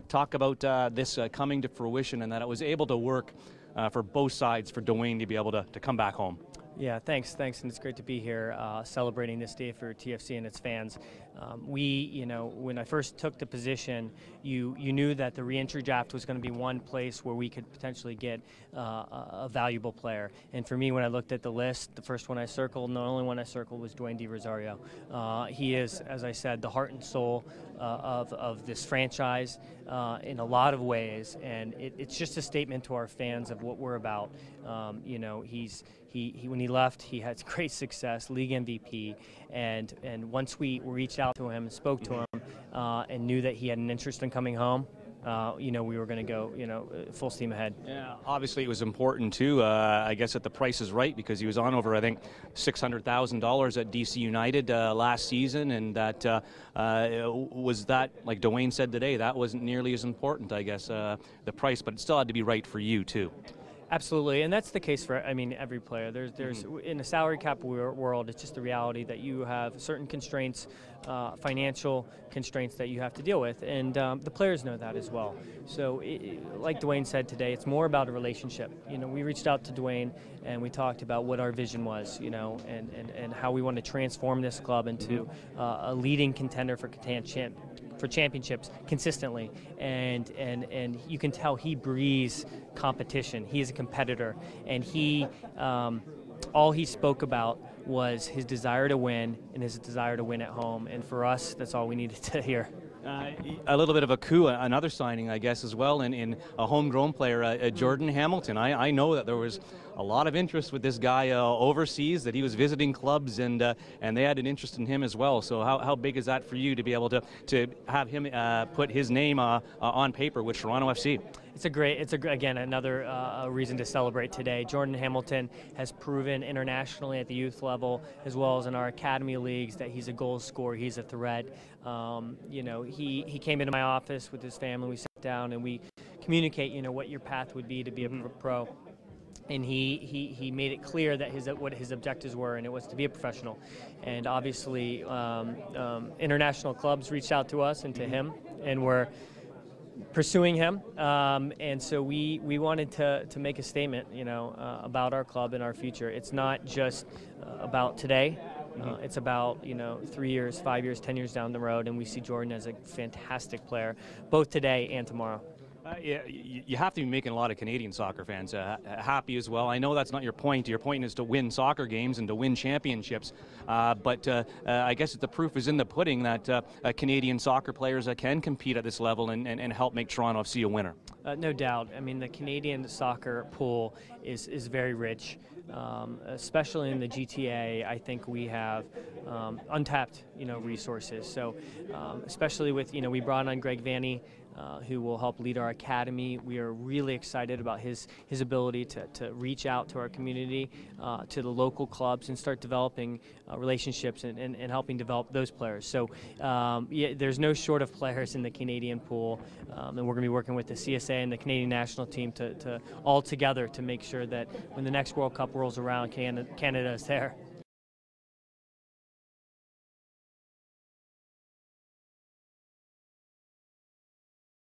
Talk about this coming to fruition and that it was able to work for both sides for Dwayne to be able to come back home. Yeah, thanks, and it's great to be here celebrating this day for TFC and its fans. When I first took the position, you knew that the reentry draft was going to be one place where we could potentially get a valuable player. And for me, when I looked at the list, the first one I circled, and the only one I circled, was Dwayne De Rosario. He is, as I said, the heart and soul of this franchise in a lot of ways, and it's just a statement to our fans of what we're about. When he left, he had great success, league MVP, and once we reached out to him and spoke to him and knew that he had an interest in coming home, we were going to go, full steam ahead. Yeah, obviously it was important too, I guess, that the price is right, because he was on over, I think, $600,000 at DC United last season, and that was that, like Dwayne said today, that wasn't nearly as important, I guess, the price, but it still had to be right for you too. Absolutely, and that's the case for, every player. There's in a salary cap world, it's just the reality that you have certain constraints, financial constraints that you have to deal with, and the players know that as well. So, like Dwayne said today, it's more about a relationship. We reached out to Dwayne and we talked about what our vision was, and how we want to transform this club into a leading contender for championships consistently, and you can tell he breathes competition. He is a competitor, and all he spoke about was his desire to win and his desire to win at home, and for us, that's all we needed to hear. A little bit of a coup, another signing, I guess, as well, in a homegrown player, Jordan Hamilton. I know that there was a lot of interest with this guy overseas, that he was visiting clubs, and they had an interest in him as well. So how big is that for you to be able to have him put his name on paper with Toronto FC? Again, another reason to celebrate today. Jordan Hamilton has proven internationally at the youth level, as well as in our academy leagues, that he's a goal scorer, he's a threat. He came into my office with his family, we sat down and we communicate, what your path would be to be a pro. And he made it clear that what his objectives were, and it was to be a professional. And obviously, international clubs reached out to us and to him, and we're pursuing him. And so we wanted to make a statement, about our club and our future. It's not just about today. It's about 3 years, 5 years, 10 years down the road, and we see Jordan as a fantastic player, both today and tomorrow. Yeah, you have to be making a lot of Canadian soccer fans happy as well. I know that's not your point. Your point is to win soccer games and to win championships. But I guess the proof is in the pudding that Canadian soccer players can compete at this level and help make Toronto FC a winner. No doubt. The Canadian soccer pool is very rich, especially in the GTA. I think we have untapped resources. So especially with we brought on Greg Vanny, who will help lead our academy. We are really excited about his ability to reach out to our community, to the local clubs, and start developing relationships and helping develop those players. So there's no short of players in the Canadian pool, and we're going to be working with the CSA and the Canadian national team to all together to make sure that when the next World Cup rolls around, Canada is there.